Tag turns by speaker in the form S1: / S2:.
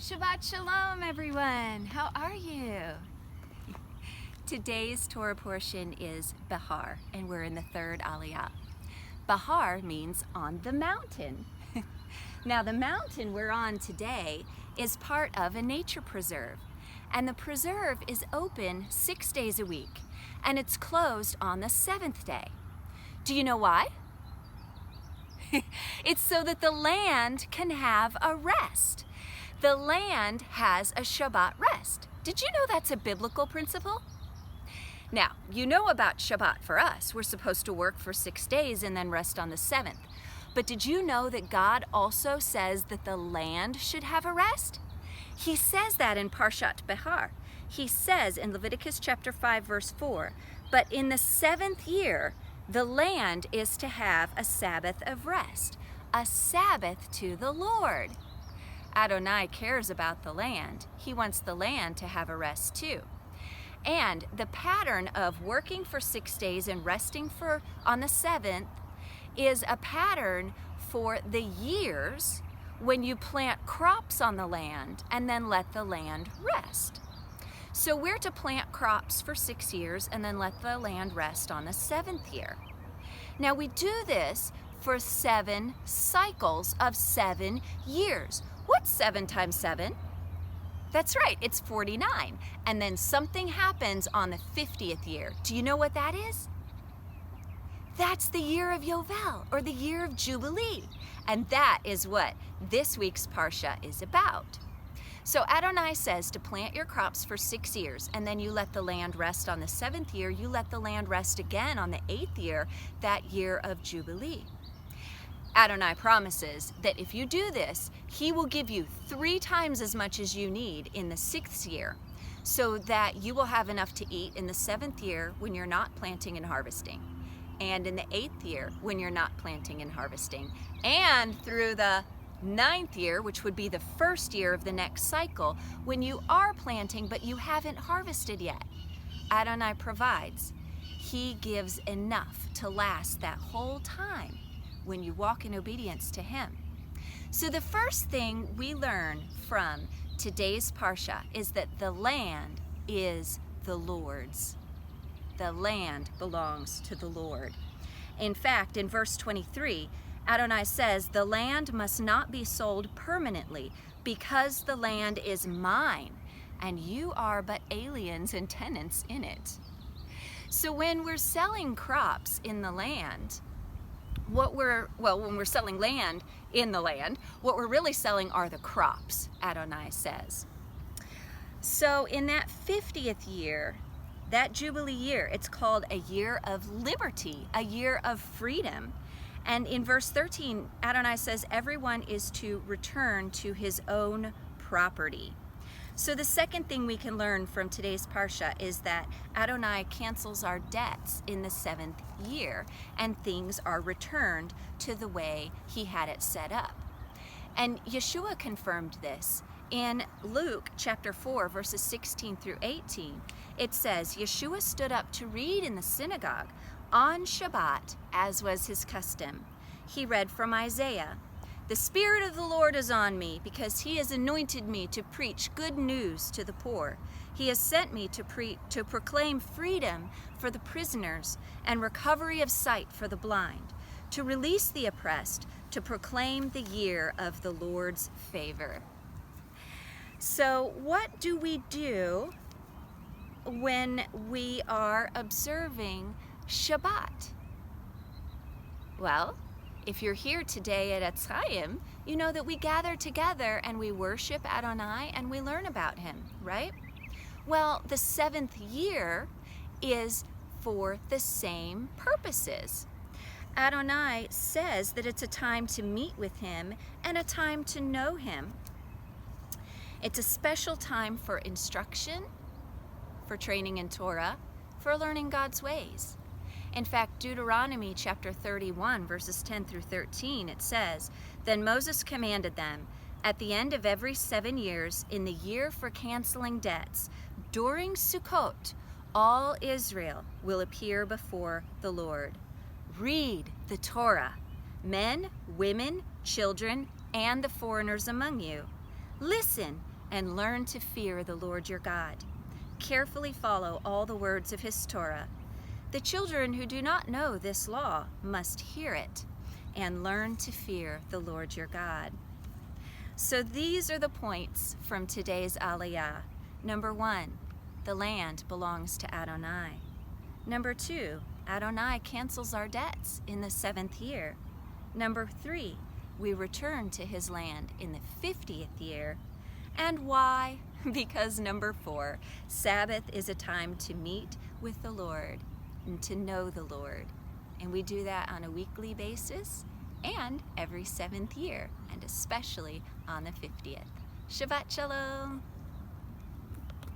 S1: Shabbat Shalom, everyone. How are you? Today's Torah portion is Behar, and we're in the third aliyah. Behar means on the mountain. Now, the mountain we're on today is part of a nature preserve, and the preserve is open 6 days a week, and it's closed on the 7th day. Do you know why? It's so that the land can have a rest. The land has a Shabbat rest. Did you know that's a biblical principle? Now, you know about Shabbat for us. We're supposed to work for 6 days and then rest on the 7th. But did you know that God also says that the land should have a rest? He says that in Parshat Behar. He says in Leviticus chapter 5, verse 4, "But in the 7th year, the land is to have a Sabbath of rest, a Sabbath to the Lord." Adonai cares about the land. He wants the land to have a rest too. And the pattern of working for 6 days and resting on the 7th is a pattern for the years when you plant crops on the land and then let the land rest. So we're to plant crops for 6 years and then let the land rest on the 7th year. Now we do this for 7 cycles of 7 years. What's 7 times 7? That's right, it's 49. And then something happens on the 50th year. Do you know what that is? That's the year of Yovel, or the year of Jubilee. And that is what this week's Parsha is about. So Adonai says to plant your crops for 6 years, and then you let the land rest on the 7th year. You let the land rest again on the 8th year, that year of Jubilee. Adonai promises that if you do this, he will give you 3 times as much as you need in the 6th year, so that you will have enough to eat in the 7th year when you're not planting and harvesting, and in the 8th year when you're not planting and harvesting, and through the 9th year, which would be the first year of the next cycle, when you are planting but you haven't harvested yet. Adonai provides. He gives enough to last that whole time when you walk in obedience to him. So the first thing we learn from today's Parsha is that the land is the Lord's. The land belongs to the Lord. In fact, in verse 23, Adonai says, "The land must not be sold permanently, because the land is mine, and you are but aliens and tenants in it." So when we're selling crops in the land, when we're selling land in the land, what we're really selling are the crops, Adonai says. So in that 50th year, that Jubilee year, it's called a year of liberty, a year of freedom. And in verse 13, Adonai says everyone is to return to his own property. So the second thing we can learn from today's Parsha is that Adonai cancels our debts in the 7th year, and things are returned to the way he had it set up. And Yeshua confirmed this. In Luke chapter 4, verses 16 through 18, it says, Yeshua stood up to read in the synagogue on Shabbat, as was his custom. He read from Isaiah, "The Spirit of the Lord is on me, because he has anointed me to preach good news to the poor. He has sent me to proclaim freedom for the prisoners and recovery of sight for the blind, to release the oppressed, to proclaim the year of the Lord's favor." So what do we do when we are observing Shabbat? Well, if you're here today at Etz Chaim, you know that we gather together and we worship Adonai and we learn about him, right? Well, the 7th year is for the same purposes. Adonai says that it's a time to meet with him and a time to know him. It's a special time for instruction, for training in Torah, for learning God's ways. In fact, Deuteronomy chapter 31, verses 10 through 13, it says, "Then Moses commanded them, at the end of every 7 years, in the year for canceling debts, during Sukkot, all Israel will appear before the Lord. Read the Torah, men, women, children, and the foreigners among you. Listen and learn to fear the Lord your God. Carefully follow all the words of his Torah. The children who do not know this law must hear it and learn to fear the Lord your God. So these are the points from today's aliyah. Number 1, the land belongs to Adonai. Number 2, Adonai cancels our debts in the 7th year. Number 3, we return to his land in the 50th year. And why? Because number 4, Sabbath is a time to meet with the Lord and to know the Lord. And we do that on a weekly basis and every 7th year, and especially on the 50th. Shabbat Shalom.